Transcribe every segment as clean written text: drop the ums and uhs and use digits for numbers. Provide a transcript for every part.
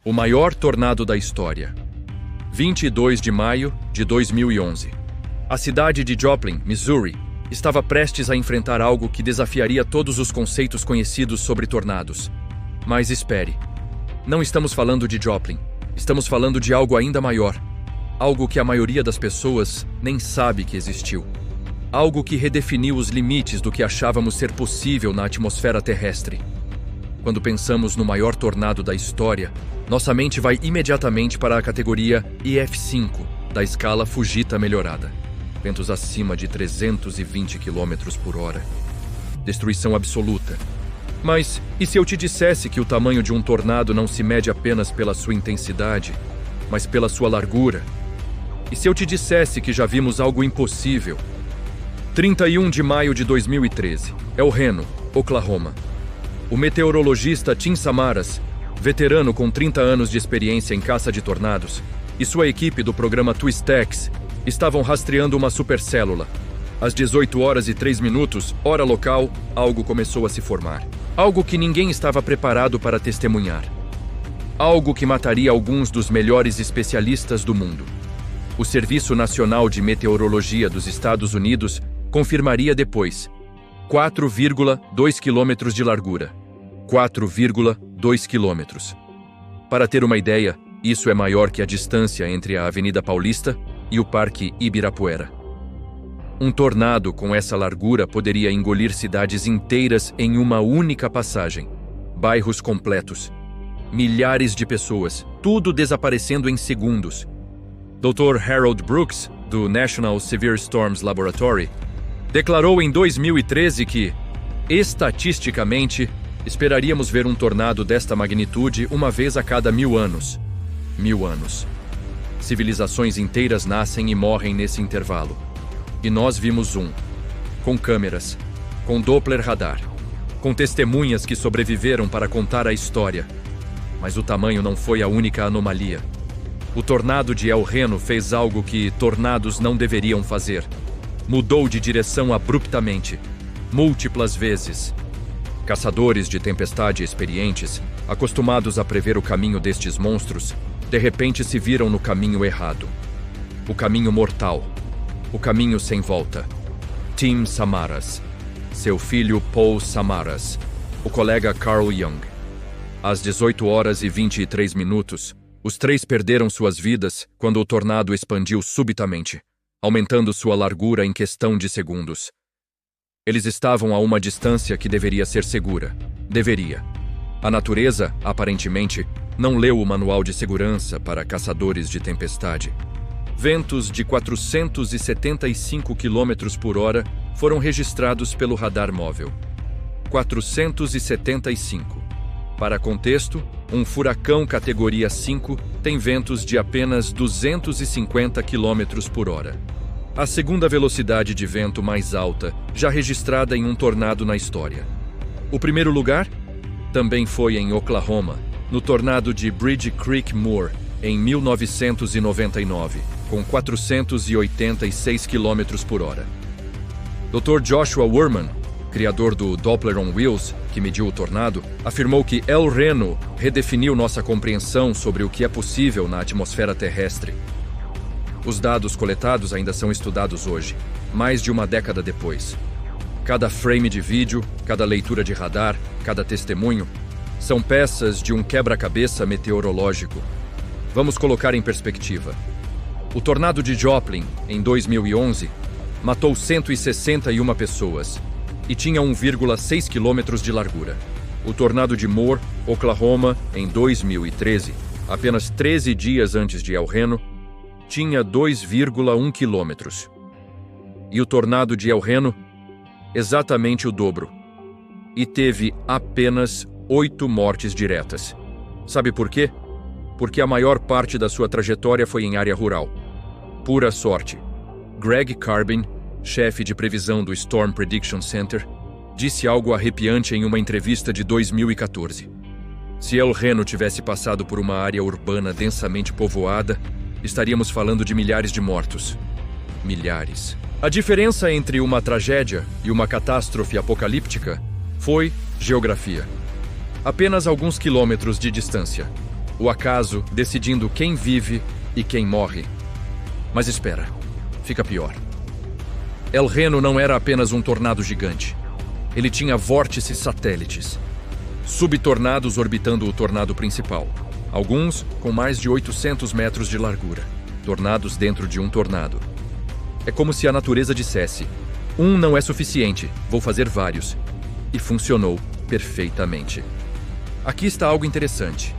O maior tornado da história. 22 de maio de 2011. A cidade de Joplin, Missouri, estava prestes a enfrentar algo que desafiaria todos os conceitos conhecidos sobre tornados. Mas espere. Não estamos falando de Joplin. Estamos falando de algo ainda maior. Algo que a maioria das pessoas nem sabe que existiu. Algo que redefiniu os limites do que achávamos ser possível na atmosfera terrestre. Quando pensamos no maior tornado da história, nossa mente vai imediatamente para a categoria EF5 da escala Fujita melhorada. Ventos acima de 320 km por hora. Destruição absoluta. Mas e se eu te dissesse que o tamanho de um tornado não se mede apenas pela sua intensidade, mas pela sua largura? E se eu te dissesse que já vimos algo impossível? 31 de maio de 2013, El Reno, Oklahoma. O meteorologista Tim Samaras, veterano com 30 anos de experiência em caça de tornados, e sua equipe do programa Twistex estavam rastreando uma supercélula. Às 18 horas e 3 minutos, hora local, algo começou a se formar. Algo que ninguém estava preparado para testemunhar. Algo que mataria alguns dos melhores especialistas do mundo. O Serviço Nacional de Meteorologia dos Estados Unidos confirmaria depois. 4,2 quilômetros de largura. 4,2 quilômetros. Para ter uma ideia, isso é maior que a distância entre a Avenida Paulista e o Parque Ibirapuera. Um tornado com essa largura poderia engolir cidades inteiras em uma única passagem. Bairros completos. Milhares de pessoas, tudo desaparecendo em segundos. Dr. Harold Brooks, do National Severe Storms Laboratory, declarou em 2013 que, estatisticamente, esperaríamos ver um tornado desta magnitude uma vez a cada 1000 anos. 1000 anos. Civilizações inteiras nascem e morrem nesse intervalo. E nós vimos um. Com câmeras, com Doppler radar, com testemunhas que sobreviveram para contar a história. Mas o tamanho não foi a única anomalia. O tornado de El Reno fez algo que tornados não deveriam fazer. Mudou de direção abruptamente, múltiplas vezes. Caçadores de tempestade experientes, acostumados a prever o caminho destes monstros, de repente se viram no caminho errado. O caminho mortal. O caminho sem volta. Tim Samaras. Seu filho Paul Samaras. O colega Carl Young. Às 18 horas e 23 minutos, os três perderam suas vidas quando o tornado expandiu subitamente, aumentando sua largura em questão de segundos. Eles estavam a uma distância que deveria ser segura. Deveria. A natureza, aparentemente, não leu o manual de segurança para caçadores de tempestade. Ventos de 475 km por hora foram registrados pelo radar móvel. 475. Para contexto, um furacão categoria 5 tem ventos de apenas 250 km por hora. A segunda velocidade de vento mais alta já registrada em um tornado na história. O primeiro lugar também foi em Oklahoma, no tornado de Bridge Creek Moor, em 1999, com 486 km por hora. Dr. Joshua Worman, criador do Doppler on Wheels, que mediu o tornado, afirmou que El Reno redefiniu nossa compreensão sobre o que é possível na atmosfera terrestre. Os dados coletados ainda são estudados hoje, mais de uma década depois. Cada frame de vídeo, cada leitura de radar, cada testemunho, são peças de um quebra-cabeça meteorológico. Vamos colocar em perspectiva. O tornado de Joplin, em 2011, matou 161 pessoas e tinha 1,6 km de largura. O tornado de Moore, Oklahoma, em 2013, apenas 13 dias antes de El Reno, tinha 2,1 quilômetros. E o tornado de El Reno, exatamente o dobro. E teve apenas 8 mortes diretas. Sabe por quê? Porque a maior parte da sua trajetória foi em área rural. Pura sorte. Greg Carbin, chefe de previsão do Storm Prediction Center, disse algo arrepiante em uma entrevista de 2014. Se El Reno tivesse passado por uma área urbana densamente povoada, estaríamos falando de milhares de mortos. Milhares. A diferença entre uma tragédia e uma catástrofe apocalíptica foi geografia. Apenas alguns quilômetros de distância. o acaso decidindo quem vive e quem morre. Mas espera, fica pior. El Reno não era apenas um tornado gigante. Ele tinha vórtices satélites, subtornados orbitando o tornado principal, alguns com mais de 800 metros de largura, tornados dentro de um tornado. É como se a natureza dissesse: um não é suficiente, vou fazer vários. E funcionou perfeitamente. Aqui está algo interessante.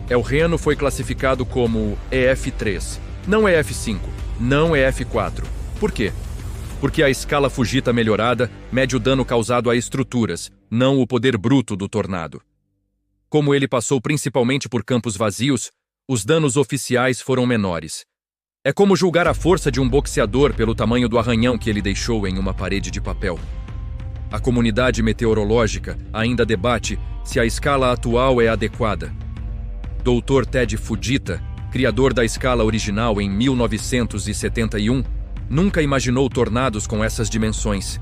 El Reno foi classificado como EF3, não EF5, não EF4. Por quê? Porque a escala Fujita melhorada mede o dano causado a estruturas, não o poder bruto do tornado. Como ele passou principalmente por campos vazios, os danos oficiais foram menores. É como julgar a força de um boxeador pelo tamanho do arranhão que ele deixou em uma parede de papel. A comunidade meteorológica ainda debate se a escala atual é adequada. Dr. Ted Fujita, criador da escala original em 1971, nunca imaginou tornados com essas dimensões.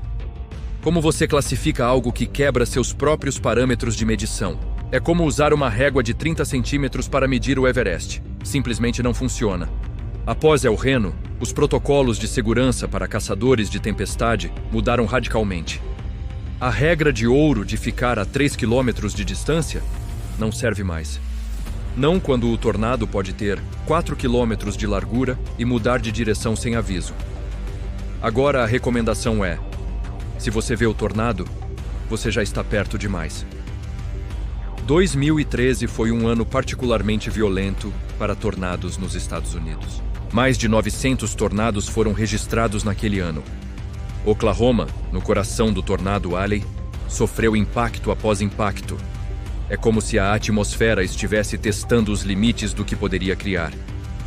Como você classifica algo que quebra seus próprios parâmetros de medição? É como usar uma régua de 30 centímetros para medir o Everest. Simplesmente não funciona. Após El Reno, os protocolos de segurança para caçadores de tempestade mudaram radicalmente. A regra de ouro de ficar a 3 quilômetros de distância não serve mais. Não quando o tornado pode ter 4 quilômetros de largura e mudar de direção sem aviso. Agora a recomendação é: se você vê o tornado, você já está perto demais. 2013 foi um ano particularmente violento para tornados nos Estados Unidos. Mais de 900 tornados foram registrados naquele ano. Oklahoma, no coração do tornado Alley, sofreu impacto após impacto. É como se a atmosfera estivesse testando os limites do que poderia criar.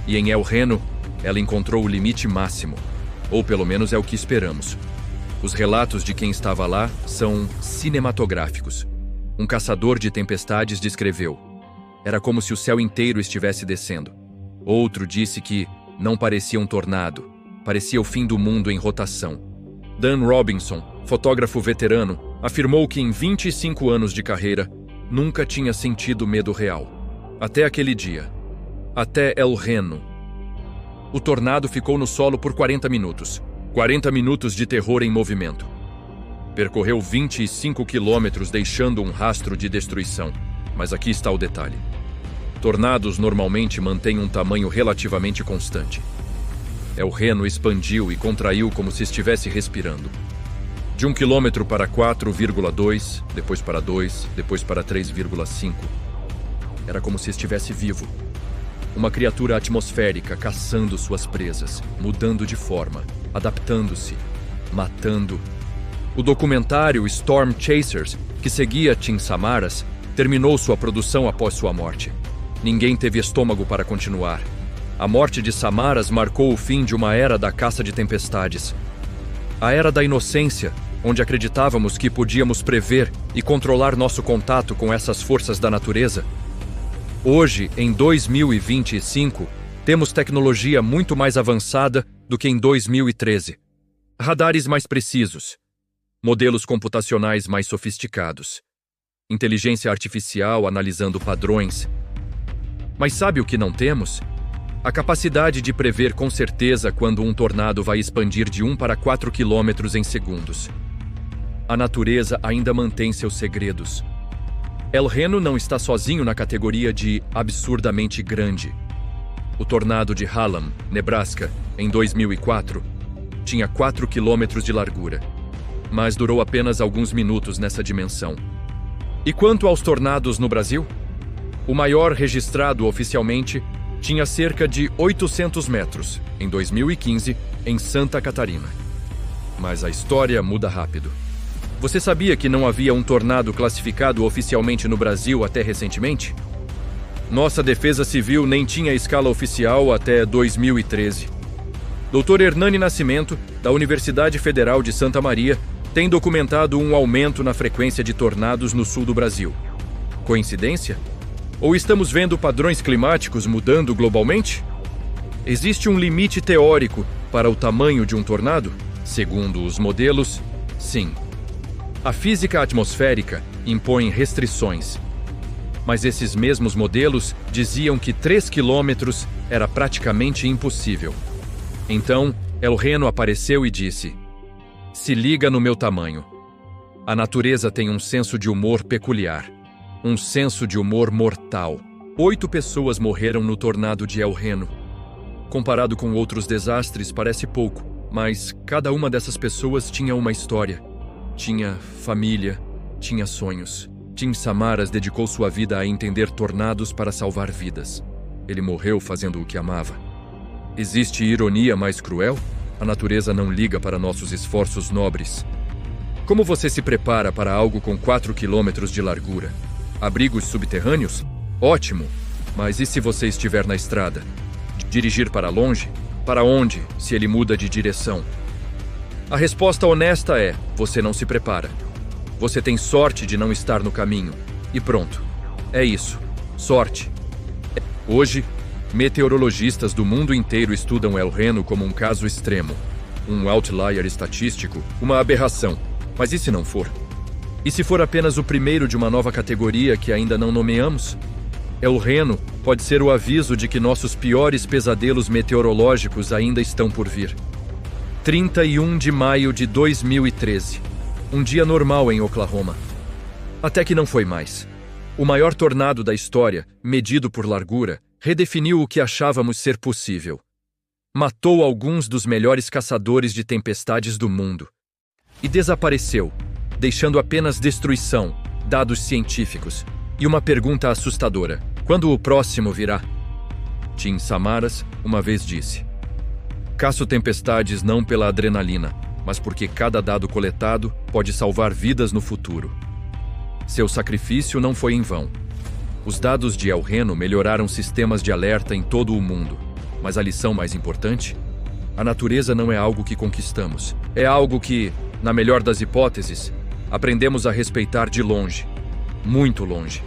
E em El Reno, ela encontrou o limite máximo. Ou pelo menos é o que esperamos. Os relatos de quem estava lá são cinematográficos. Um caçador de tempestades descreveu: era como se o céu inteiro estivesse descendo. Outro disse que não parecia um tornado, parecia o fim do mundo em rotação. Dan Robinson, fotógrafo veterano, afirmou que em 25 anos de carreira, nunca tinha sentido medo real. Até aquele dia. Até El Reno. O tornado ficou no solo por 40 minutos. 40 minutos de terror em movimento. Percorreu 25 quilômetros deixando um rastro de destruição. Mas aqui está o detalhe. Tornados normalmente mantêm um tamanho relativamente constante. El Reno expandiu e contraiu como se estivesse respirando. De 1 quilômetro para 4,2, depois para 2, depois para 3,5. Era como se estivesse vivo. Uma criatura atmosférica caçando suas presas, mudando de forma, adaptando-se, matando. O documentário Storm Chasers, que seguia Tim Samaras, terminou sua produção após sua morte. Ninguém teve estômago para continuar. A morte de Samaras marcou o fim de uma era da caça de tempestades. A era da inocência, onde acreditávamos que podíamos prever e controlar nosso contato com essas forças da natureza. Hoje, em 2025, temos tecnologia muito mais avançada do que em 2013. Radares mais precisos, modelos computacionais mais sofisticados, inteligência artificial analisando padrões. Mas sabe o que não temos? A capacidade de prever com certeza quando um tornado vai expandir de 1 para 4 quilômetros em segundos. A natureza ainda mantém seus segredos. El Reno não está sozinho na categoria de absurdamente grande. O tornado de Hallam, Nebraska, em 2004, tinha 4 quilômetros de largura, mas durou apenas alguns minutos nessa dimensão. E quanto aos tornados no Brasil? O maior registrado oficialmente tinha cerca de 800 metros, em 2015, em Santa Catarina. Mas a história muda rápido. Você sabia que não havia um tornado classificado oficialmente no Brasil até recentemente? Nossa Defesa Civil nem tinha escala oficial até 2013. Dr. Hernani Nascimento, da Universidade Federal de Santa Maria, tem documentado um aumento na frequência de tornados no sul do Brasil. Coincidência? Ou estamos vendo padrões climáticos mudando globalmente? Existe um limite teórico para o tamanho de um tornado? Segundo os modelos, sim. A física atmosférica impõe restrições. Mas esses mesmos modelos diziam que 3 quilômetros era praticamente impossível. Então, El Reno apareceu e disse: "Se liga no meu tamanho. A natureza tem um senso de humor peculiar. Um senso de humor mortal. 8 pessoas morreram no tornado de El Reno. Comparado com outros desastres, parece pouco, mas cada uma dessas pessoas tinha uma história. Tinha família, tinha sonhos. Tim Samaras dedicou sua vida a entender tornados para salvar vidas. Ele morreu fazendo o que amava. Existe ironia mais cruel? A natureza não liga para nossos esforços nobres. Como você se prepara para algo com 4 quilômetros de largura? Abrigos subterrâneos? Ótimo! Mas e se você estiver na estrada? Dirigir para longe? Para onde, se ele muda de direção? A resposta honesta é: você não se prepara. Você tem sorte de não estar no caminho. E pronto. É isso. Sorte. Hoje, meteorologistas do mundo inteiro estudam El Reno como um caso extremo. Um outlier estatístico, uma aberração. Mas e se não for? E se for apenas o primeiro de uma nova categoria que ainda não nomeamos? El Reno pode ser o aviso de que nossos piores pesadelos meteorológicos ainda estão por vir. 31 de maio de 2013. Um dia normal em Oklahoma. Até que não foi mais. O maior tornado da história, medido por largura, redefiniu o que achávamos ser possível. Matou alguns dos melhores caçadores de tempestades do mundo. E desapareceu, deixando apenas destruição, dados científicos e uma pergunta assustadora: quando o próximo virá? Tim Samaras uma vez disse: "Caço tempestades não pela adrenalina, mas porque cada dado coletado pode salvar vidas no futuro." Seu sacrifício não foi em vão. Os dados de El Reno melhoraram sistemas de alerta em todo o mundo. Mas a lição mais importante? A natureza não é algo que conquistamos. É algo que, na melhor das hipóteses, aprendemos a respeitar de longe, muito longe.